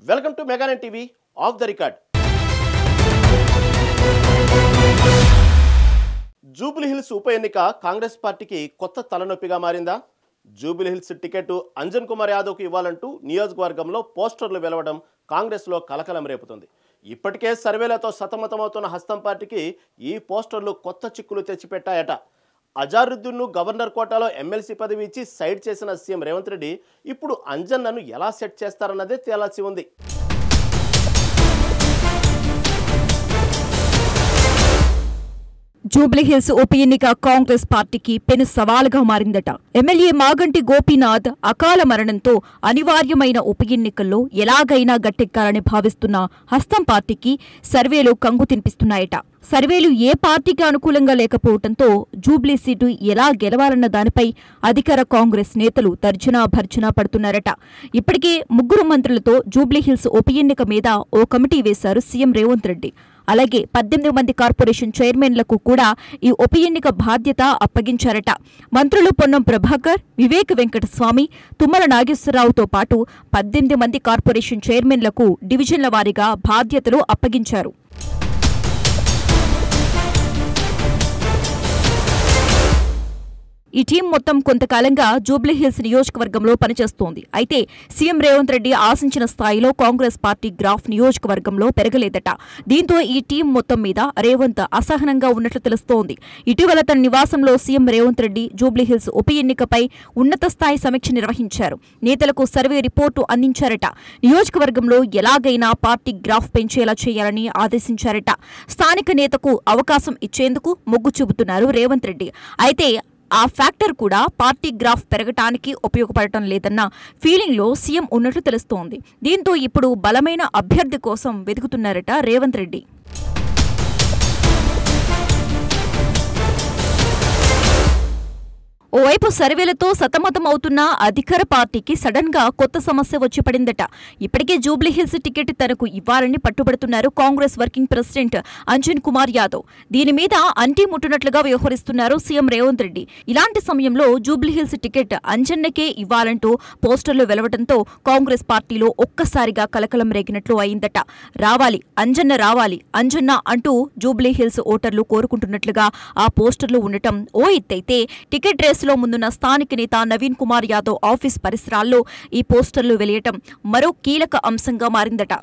Welcome to Mega Nine TV off the record. Jubilee Hills ఉప ఎన్నిక కాంగ్రెస్ పార్టీకి కొత్త తలనొప్పిగా మారిందా? జూబ్లీహిల్స్ టికెట్ అంజన్ కుమార్ యాదవ్కు ఇవ్వాలంటూ నియోజకవర్గంలో పోస్టర్లు వెలవడం కాంగ్రెస్లో కలకలం రేపుతుంది. ఇప్పటికే సర్వేలతో సతమతమవుతున్న హస్తం పార్టీకి ఈ పోస్టర్లు కొత్త చిక్కులు తెచ్చిపెట్టాయట. అజారుద్దీన్ను గవర్నర్ కోటాలో ఎమ్మెల్సీ పదవి ఇచ్చి సైడ్ చేసిన సీఎం రేవంత్ రెడ్డి ఇప్పుడు అంజన్నను ఎలా సెట్ చేస్తారన్నదే తేలాల్సి ఉంది. జూబ్లీహిల్స్ ఉప ఎన్నిక కాంగ్రెస్ పార్టీకి పెను సవాలుగా మారిందట. ఎమ్మెల్యే మాగంటి గోపీనాథ్ అకాల మరణంతో అనివార్యమైన ఉప ఎన్నికల్లో ఎలాగైనా గట్టెక్కాలని భావిస్తున్న హస్తం పార్టీకి సర్వేలు కంగు తినిపిస్తున్నాయట. సర్వేలు ఏ పార్టీకి అనుకూలంగా లేకపోవడంతో జూబ్లీ సీటు ఎలా గెలవాలన్న దానిపై అధికార కాంగ్రెస్ నేతలు తర్జనా భర్జనా పడుతున్నారట. ఇప్పటికే 3 మంత్రులతో జూబ్లీహిల్స్ ఉప ఎన్నిక మీద ఓ కమిటీ వేశారు సీఎం రేవంత్ రెడ్డి. అలాగే 18 మంది కార్పొరేషన్ చైర్మన్లకు కూడా ఈ ఉప ఎన్నిక బాధ్యత అప్పగించారట. మంత్రులు పొన్నం ప్రభాకర్, వివేక్ వెంకటస్వామి, తుమ్మల నాగేశ్వరరావుతో పాటు 18 మంది కార్పొరేషన్ చైర్మన్లకు డివిజన్ల వారీగా బాధ్యతలు అప్పగించారు. ఈ టీం మొత్తం కొంతకాలంగా జూబ్లీహిల్స్ నియోజకవర్గంలో పనిచేస్తోంది. అయితే సీఎం రేవంత్ రెడ్డి ఆశించిన స్థాయిలో కాంగ్రెస్ పార్టీ గ్రాఫ్ నియోజకవర్గంలో పెరగలేదట. దీంతో ఈ టీం మొత్తం మీద రేవంత్ అసహనంగా ఉన్నట్లు తెలుస్తోంది. ఇటీవల తన నివాసంలో సీఎం రేవంత్ రెడ్డి జూబ్లీహిల్స్ ఉప ఎన్నికపై ఉన్నత స్థాయి సమీక్ష నిర్వహించారు. నేతలకు సర్వే రిపోర్టు అందించారట. నియోజకవర్గంలో ఎలాగైనా పార్టీ గ్రాఫ్ పెంచేలా చేయాలని ఆదేశించారట. స్థానిక నేతకు అవకాశం ఇచ్చేందుకు మొగ్గు చూపుతున్నారు రేవంత్ రెడ్డి. అయితే ఆ ఫ్యాక్టర్ కూడా పార్టీ గ్రాఫ్ పెరగటానికి ఉపయోగపడటం లేదన్న ఫీలింగ్లో సీఎం ఉన్నట్లు తెలుస్తోంది. దీంతో ఇప్పుడు బలమైన అభ్యర్థి కోసం వెతుకుతున్నారట రేవంత్ రెడ్డి. ఓవైపు సర్వేలతో సతమతమవుతున్న అధికార పార్టీకి సడన్ గా కొత్త సమస్య వచ్చి పడిందట. ఇప్పటికే జూబ్లీహిల్స్ టికెట్ తనకు ఇవ్వాలని పట్టుబడుతున్నారు కాంగ్రెస్ వర్కింగ్ ప్రెసిడెంట్ అంజన్ కుమార్ యాదవ్. దీని మీద అంటీ ముట్టునట్లుగా వ్యవహరిస్తున్నారు సీఎం రేవంత్ రెడ్డి. ఇలాంటి సమయంలో జూబ్లీహిల్స్ టికెట్ అంజన్నకే ఇవ్వాలంటూ పోస్టర్లు వెలవడంతో కాంగ్రెస్ పార్టీలో ఒక్కసారిగా కలకలం రేగినట్లు అయిందట. రావాలి అంజన్న, రావాలి అంజన్న అంటూ జూబ్లీహిల్స్ ఓటర్లు కోరుకుంటున్నట్లుగా ఆ పోస్టర్లు ఉండటం ఓ ఎత్తైతే, టికెట్ రేస్ లో ముందున్న స్థానిక నేత నవీన్ కుమార్ యాదవ్ ఆఫీస్ పరిసరాల్లో ఈ పోస్టర్లు వెలియటం మరో కీలక అంశంగా మారిందట.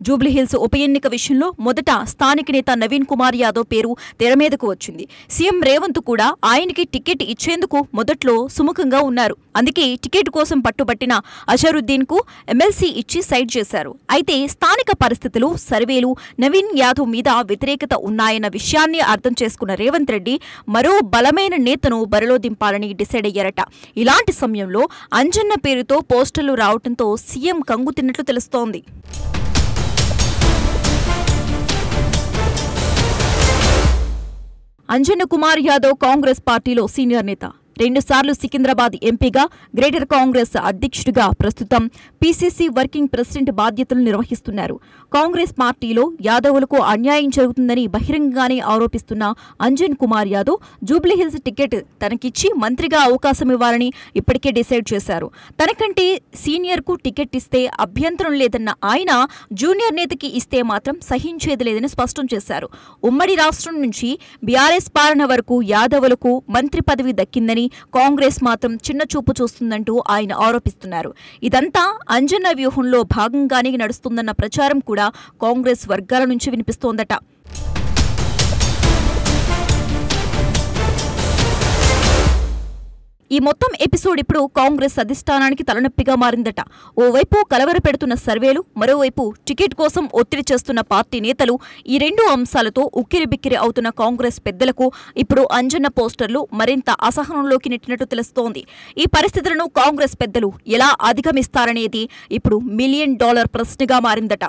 జూబ్లీహిల్స్ ఉప ఎన్నిక విషయంలో మొదట స్థానిక నేత నవీన్ కుమార్ యాదవ్ పేరు తెరమీదకు వచ్చింది. సీఎం రేవంత్ కూడా ఆయనకి టికెట్ ఇచ్చేందుకు మొదట్లో సుముఖంగా ఉన్నారు. అందుకే టికెట్ కోసం పట్టుబట్టిన అజరుద్దీన్ కు ఎమ్మెల్సీ ఇచ్చి సైడ్ చేశారు. అయితే స్థానిక పరిస్థితులు, సర్వేలు నవీన్ యాదవ్ మీద వ్యతిరేకత ఉన్నాయన్న విషయాన్ని అర్థం చేసుకున్న రేవంత్ రెడ్డి మరో బలమైన నేతను బరిలో దింపాలని డిసైడ్ అయ్యారట. ఇలాంటి సమయంలో అంజన్న పేరుతో పోస్టర్లు రావడంతో సీఎం కంగు తిన్నట్లు తెలుస్తోంది. అంజన్ కుమార్ యాదవ్ కాంగ్రెస్ పార్టీలో సీనియర్ నేత. 2 సార్లు సికింద్రాబాద్ ఎంపీగా, గ్రేటర్ కాంగ్రెస్ అధ్యక్షుడిగా, ప్రస్తుతం పీసీసీ వర్కింగ్ ప్రెసిడెంట్ బాధ్యతలు నిర్వహిస్తున్నారు. కాంగ్రెస్ పార్టీలో యాదవులకు అన్యాయం జరుగుతుందని బహిరంగంగానే ఆరోపిస్తున్న అంజన్ కుమార్ యాదవ్ జూబ్లీహిల్స్ టికెట్ తనకిచ్చి మంత్రిగా అవకాశం ఇవ్వాలని ఇప్పటికే డిసైడ్ చేశారు. తనకంటే సీనియర్కు టికెట్ ఇస్తే అభ్యంతరం లేదన్న ఆయన జూనియర్ నేతకి ఇస్తే మాత్రం సహించేది లేదని స్పష్టం చేశారు. ఉమ్మడి రాష్ట్రం నుంచి బీఆర్ఎస్ పాలన వరకు యాదవులకు మంత్రి పదవి దక్కిందని కాంగ్రెస్ మాత్రం చిన్న చూపు చూస్తుందంటూ ఆయన ఆరోపిస్తున్నారు. ఇదంతా అంజన్న వ్యూహంలో భాగంగానే నడుస్తుందన్న ప్రచారం కూడా కాంగ్రెస్ వర్గాల నుంచి వినిపిస్తోందట. ఈ మొత్తం ఎపిసోడ్ ఇప్పుడు కాంగ్రెస్ అధిష్టానానికి తలనొప్పిగా మారిందట. ఓవైపు కలవర పెడుతున్న సర్వేలు, మరోవైపు టికెట్ కోసం ఒత్తిడి చేస్తున్న పార్టీ నేతలు. ఈ 2 అంశాలతో ఉక్కిరిబిక్కిరి అవుతున్న కాంగ్రెస్ పెద్దలకు ఇప్పుడు అంజన్న పోస్టర్లు మరింత అసహనంలోకి నెట్టినట్టు తెలుస్తోంది. ఈ పరిస్థితులను కాంగ్రెస్ పెద్దలు ఎలా అధిగమిస్తారనేది ఇప్పుడు $1 మిలియన్ ప్రశ్నగా మారిందట.